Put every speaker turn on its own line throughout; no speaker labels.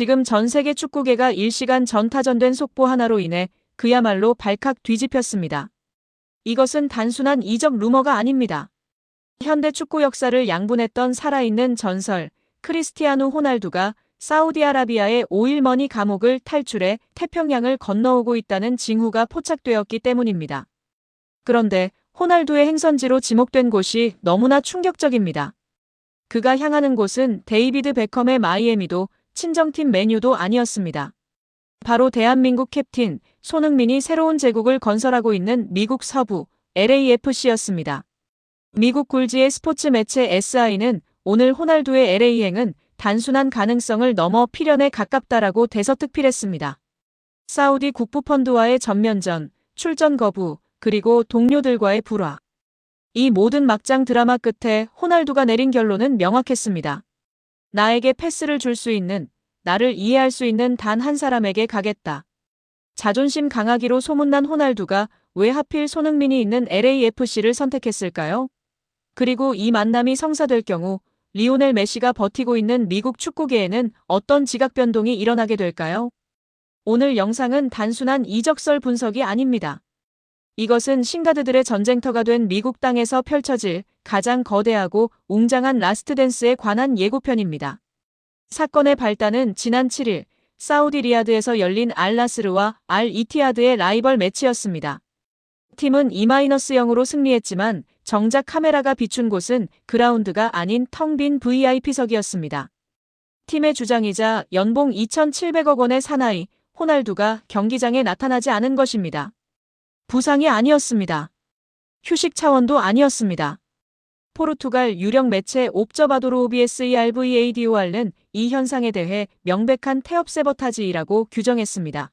지금 전 세계 축구계가 일시간 전타전된 속보 하나로 인해 그야말로 발칵 뒤집혔습니다. 이것은 단순한 이적 루머가 아닙니다. 현대 축구 역사를 양분했던 살아있는 전설 크리스티아누 호날두가 사우디아라비아의 오일머니 감옥을 탈출해 태평양을 건너오고 있다는 징후가 포착되었기 때문입니다. 그런데 호날두의 행선지로 지목된 곳이 너무나 충격적입니다. 그가 향하는 곳은 데이비드 베컴의 마이애미도 친정팀 맨유도 아니었습니다. 바로 대한민국 캡틴 손흥민이 새로운 제국을 건설하고 있는 미국 서부 LAFC였습니다. 미국 굴지의 스포츠 매체 SI는 오늘 호날두의 LA행은 단순한 가능성을 넘어 필연에 가깝다라고 대서특필했습니다. 사우디 국부펀드와의 전면전, 출전 거부, 그리고 동료들과의 불화. 이 모든 막장 드라마 끝에 호날두가 내린 결론은 명확했습니다. 나에게 패스를 줄 수 있는, 나를 이해할 수 있는 단 한 사람에게 가겠다. 자존심 강하기로 소문난 호날두가 왜 하필 손흥민이 있는 LAFC를 선택했을까요? 그리고 이 만남이 성사될 경우 리오넬 메시가 버티고 있는 미국 축구계에는 어떤 지각 변동이 일어나게 될까요? 오늘 영상은 단순한 이적설 분석이 아닙니다. 이것은 신가드들의 전쟁터가 된 미국 땅에서 펼쳐질 가장 거대하고 웅장한 라스트 댄스에 관한 예고편입니다. 사건의 발단은 지난 7일 사우디 리야드에서 열린 알나스르와 이티하드의 라이벌 매치였습니다. 팀은 2-0으로 승리했지만 정작 카메라가 비춘 곳은 그라운드가 아닌 텅 빈 VIP석이었습니다. 팀의 주장이자 연봉 2,700억 원의 사나이 호날두가 경기장에 나타나지 않은 것입니다. 부상이 아니었습니다. 휴식 차원도 아니었습니다. 포르투갈 유력 매체 옵저바도르 OBSERVADOR는 이 현상에 대해 명백한 태엽세버타지라고 규정했습니다.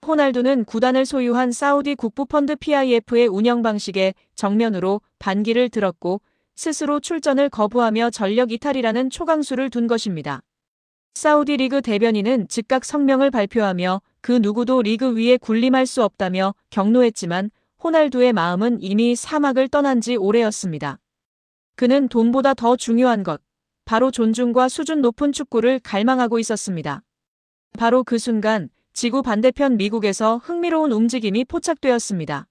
호날두는 구단을 소유한 사우디 국부펀드 PIF의 운영 방식에 정면으로 반기를 들었고 스스로 출전을 거부하며 전력 이탈이라는 초강수를 둔 것입니다. 사우디 리그 대변인은 즉각 성명을 발표하며 그 누구도 리그 위에 군림할 수 없다며 격노했지만 호날두의 마음은 이미 사막을 떠난 지 오래였습니다. 그는 돈보다 더 중요한 것, 바로 존중과 수준 높은 축구를 갈망하고 있었습니다. 바로 그 순간 지구 반대편 미국에서 흥미로운 움직임이 포착되었습니다.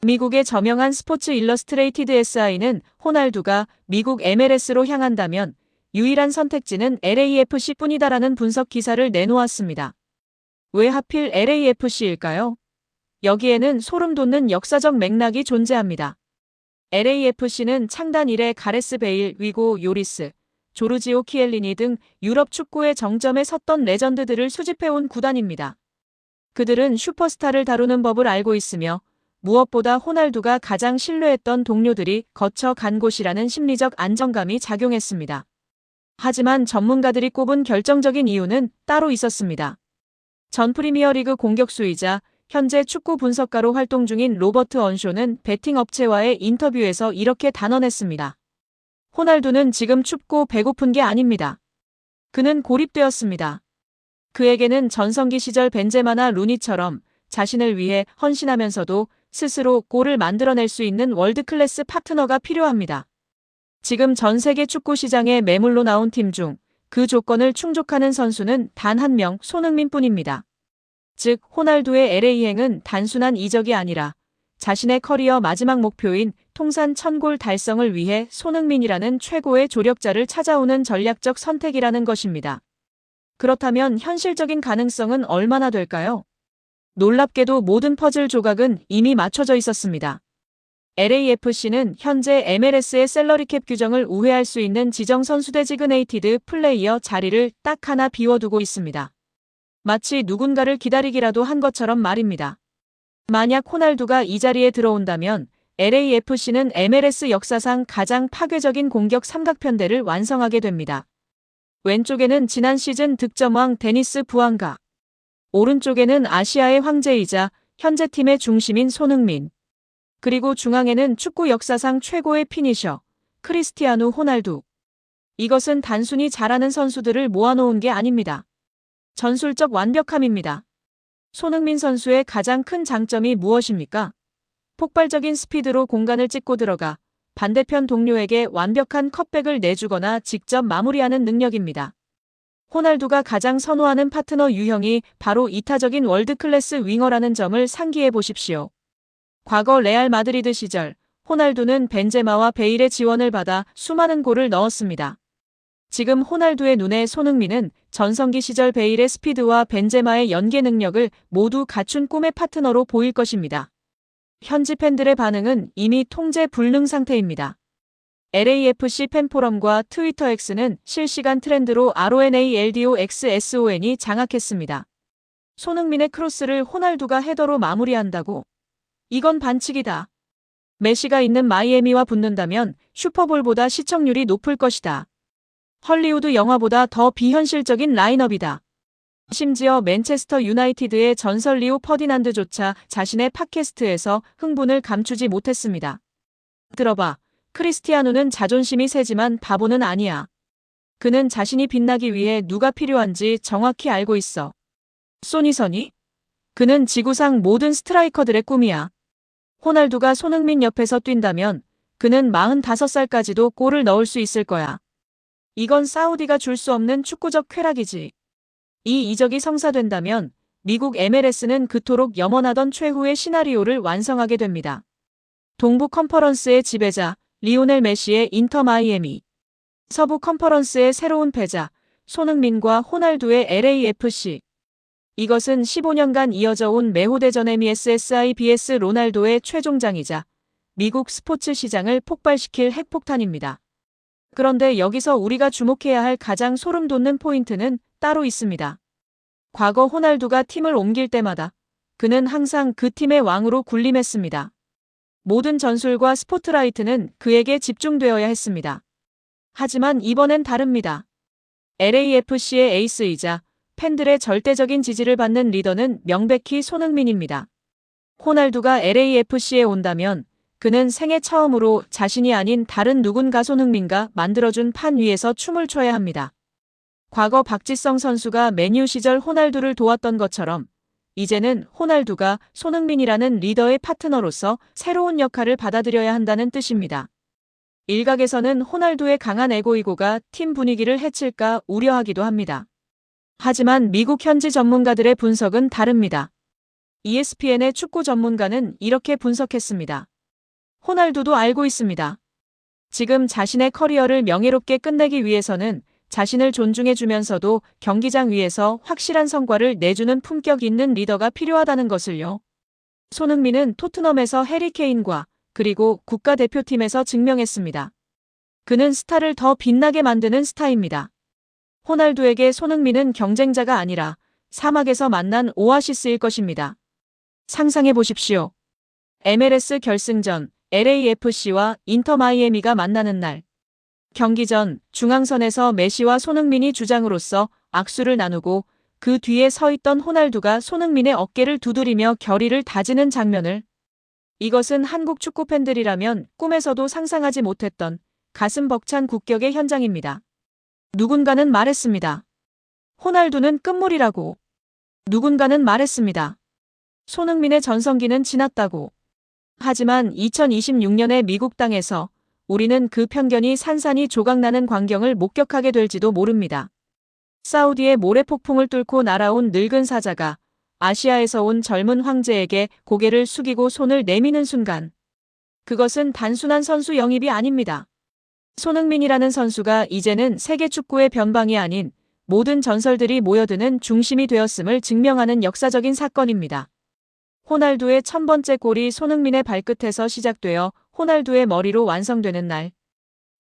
미국의 저명한 스포츠 일러스트레이티드 SI는 호날두가 미국 MLS로 향한다면 유일한 선택지는 LAFC뿐이다라는 분석 기사를 내놓았습니다. 왜 하필 LAFC일까요? 여기에는 소름 돋는 역사적 맥락이 존재합니다. LAFC는 창단 이래 가레스 베일, 위고 요리스, 조르지오 키엘리니 등 유럽 축구의 정점에 섰던 레전드들을 수집해온 구단입니다. 그들은 슈퍼스타를 다루는 법을 알고 있으며 무엇보다 호날두가 가장 신뢰했던 동료들이 거쳐간 곳이라는 심리적 안정감이 작용했습니다. 하지만 전문가들이 꼽은 결정적인 이유는 따로 있었습니다. 전 프리미어리그 공격수이자 현재 축구 분석가로 활동 중인 로버트 언쇼는 베팅 업체와의 인터뷰에서 이렇게 단언했습니다. 호날두는 지금 춥고 배고픈 게 아닙니다. 그는 고립되었습니다. 그에게는 전성기 시절 벤제마나 루니처럼 자신을 위해 헌신하면서도 스스로 골을 만들어낼 수 있는 월드클래스 파트너가 필요합니다. 지금 전 세계 축구 시장에 매물로 나온 팀 중 그 조건을 충족하는 선수는 단 한 명, 손흥민뿐입니다. 즉, 호날두의 LA행은 단순한 이적이 아니라 자신의 커리어 마지막 목표인 통산 1000골 달성을 위해 손흥민이라는 최고의 조력자를 찾아오는 전략적 선택이라는 것입니다. 그렇다면 현실적인 가능성은 얼마나 될까요? 놀랍게도 모든 퍼즐 조각은 이미 맞춰져 있었습니다. LAFC는 현재 MLS의 셀러리캡 규정을 우회할 수 있는 지정 선수 데지그네이티드 플레이어 자리를 딱 하나 비워두고 있습니다. 마치 누군가를 기다리기라도 한 것처럼 말입니다. 만약 호날두가 이 자리에 들어온다면 LAFC는 MLS 역사상 가장 파괴적인 공격 삼각편대를 완성하게 됩니다. 왼쪽에는 지난 시즌 득점왕 데니스 부앙가, 오른쪽에는 아시아의 황제이자 현재 팀의 중심인 손흥민, 그리고 중앙에는 축구 역사상 최고의 피니셔 크리스티아누 호날두. 이것은 단순히 잘하는 선수들을 모아놓은 게 아닙니다. 전술적 완벽함입니다. 손흥민 선수의 가장 큰 장점이 무엇입니까? 폭발적인 스피드로 공간을 찢고 들어가 반대편 동료에게 완벽한 컷백을 내주거나 직접 마무리하는 능력입니다. 호날두가 가장 선호하는 파트너 유형이 바로 이타적인 월드클래스 윙어라는 점을 상기해 보십시오. 과거 레알 마드리드 시절 호날두는 벤제마와 베일의 지원을 받아 수많은 골을 넣었습니다. 지금 호날두의 눈에 손흥민은 전성기 시절 베일의 스피드와 벤제마의 연계 능력을 모두 갖춘 꿈의 파트너로 보일 것입니다. 현지 팬들의 반응은 이미 통제 불능 상태입니다. LAFC 팬포럼과 트위터 X는 실시간 트렌드로 RONALDOXSON이 장악했습니다. 손흥민의 크로스를 호날두가 헤더로 마무리한다고? 이건 반칙이다. 메시가 있는 마이애미와 붙는다면 슈퍼볼보다 시청률이 높을 것이다. 헐리우드 영화보다 더 비현실적인 라인업이다. 심지어 맨체스터 유나이티드의 전설 리오 퍼디난드조차 자신의 팟캐스트에서 흥분을 감추지 못했습니다. 들어봐. 크리스티아누는 자존심이 세지만 바보는 아니야. 그는 자신이 빛나기 위해 누가 필요한지 정확히 알고 있어. 소니선이? 그는 지구상 모든 스트라이커들의 꿈이야. 호날두가 손흥민 옆에서 뛴다면 그는 45살까지도 골을 넣을 수 있을 거야. 이건 사우디가 줄 수 없는 축구적 쾌락이지. 이 이적이 성사된다면 미국 MLS는 그토록 염원하던 최후의 시나리오를 완성하게 됩니다. 동부 컨퍼런스의 지배자 리오넬 메시의 인터 마이애미, 서부 컨퍼런스의 새로운 패자 손흥민과 호날두의 LAFC. 이것은 15년간 이어져 온 메호대전 MESSI vs 로날도의 최종장이자 미국 스포츠 시장을 폭발시킬 핵폭탄입니다. 그런데 여기서 우리가 주목해야 할 가장 소름 돋는 포인트는 따로 있습니다. 과거 호날두가 팀을 옮길 때마다 그는 항상 그 팀의 왕으로 군림했습니다. 모든 전술과 스포트라이트는 그에게 집중되어야 했습니다. 하지만 이번엔 다릅니다. LAFC의 에이스이자 팬들의 절대적인 지지를 받는 리더는 명백히 손흥민입니다. 호날두가 LAFC에 온다면 그는 생애 처음으로 자신이 아닌 다른 누군가 손흥민과 만들어준 판 위에서 춤을 춰야 합니다. 과거 박지성 선수가 맨유 시절 호날두를 도왔던 것처럼 이제는 호날두가 손흥민이라는 리더의 파트너로서 새로운 역할을 받아들여야 한다는 뜻입니다. 일각에서는 호날두의 강한 에고이고가 팀 분위기를 해칠까 우려하기도 합니다. 하지만 미국 현지 전문가들의 분석은 다릅니다. ESPN의 축구 전문가는 이렇게 분석했습니다. 호날두도 알고 있습니다. 지금 자신의 커리어를 명예롭게 끝내기 위해서는 자신을 존중해주면서도 경기장 위에서 확실한 성과를 내주는 품격 있는 리더가 필요하다는 것을요. 손흥민은 토트넘에서 해리 케인과 그리고 국가대표팀에서 증명했습니다. 그는 스타를 더 빛나게 만드는 스타입니다. 호날두에게 손흥민은 경쟁자가 아니라 사막에서 만난 오아시스일 것입니다. 상상해 보십시오. MLS 결승전 LAFC와 인터 마이애미가 만나는 날. 경기 전 중앙선에서 메시와 손흥민이 주장으로서 악수를 나누고 그 뒤에 서 있던 호날두가 손흥민의 어깨를 두드리며 결의를 다지는 장면을. 이것은 한국 축구 팬들이라면 꿈에서도 상상하지 못했던 가슴 벅찬 국격의 현장입니다. 누군가는 말했습니다. 호날두는 끝물이라고. 누군가는 말했습니다. 손흥민의 전성기는 지났다고. 하지만 2026년의 미국 땅에서 우리는 그 편견이 산산이 조각나는 광경을 목격하게 될지도 모릅니다. 사우디의 모래폭풍을 뚫고 날아온 늙은 사자가 아시아에서 온 젊은 황제에게 고개를 숙이고 손을 내미는 순간. 그것은 단순한 선수 영입이 아닙니다. 손흥민이라는 선수가 이제는 세계 축구의 변방이 아닌 모든 전설들이 모여드는 중심이 되었음을 증명하는 역사적인 사건입니다. 호날두의 1000번째 골이 손흥민의 발끝에서 시작되어 호날두의 머리로 완성되는 날.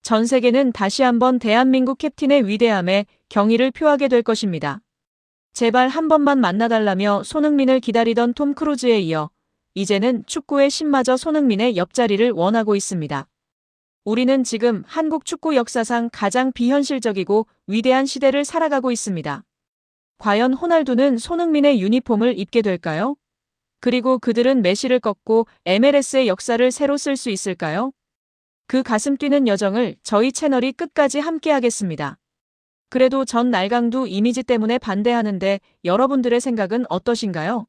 전 세계는 다시 한번 대한민국 캡틴의 위대함에 경의를 표하게 될 것입니다. 제발 한 번만 만나달라며 손흥민을 기다리던 톰 크루즈에 이어 이제는 축구의 신마저 손흥민의 옆자리를 원하고 있습니다. 우리는 지금 한국 축구 역사상 가장 비현실적이고 위대한 시대를 살아가고 있습니다. 과연 호날두는 손흥민의 유니폼을 입게 될까요? 그리고 그들은 메시를 꺾고 MLS의 역사를 새로 쓸 수 있을까요? 그 가슴 뛰는 여정을 저희 채널이 끝까지 함께하겠습니다. 그래도 전 날강두 이미지 때문에 반대하는데 여러분들의 생각은 어떠신가요?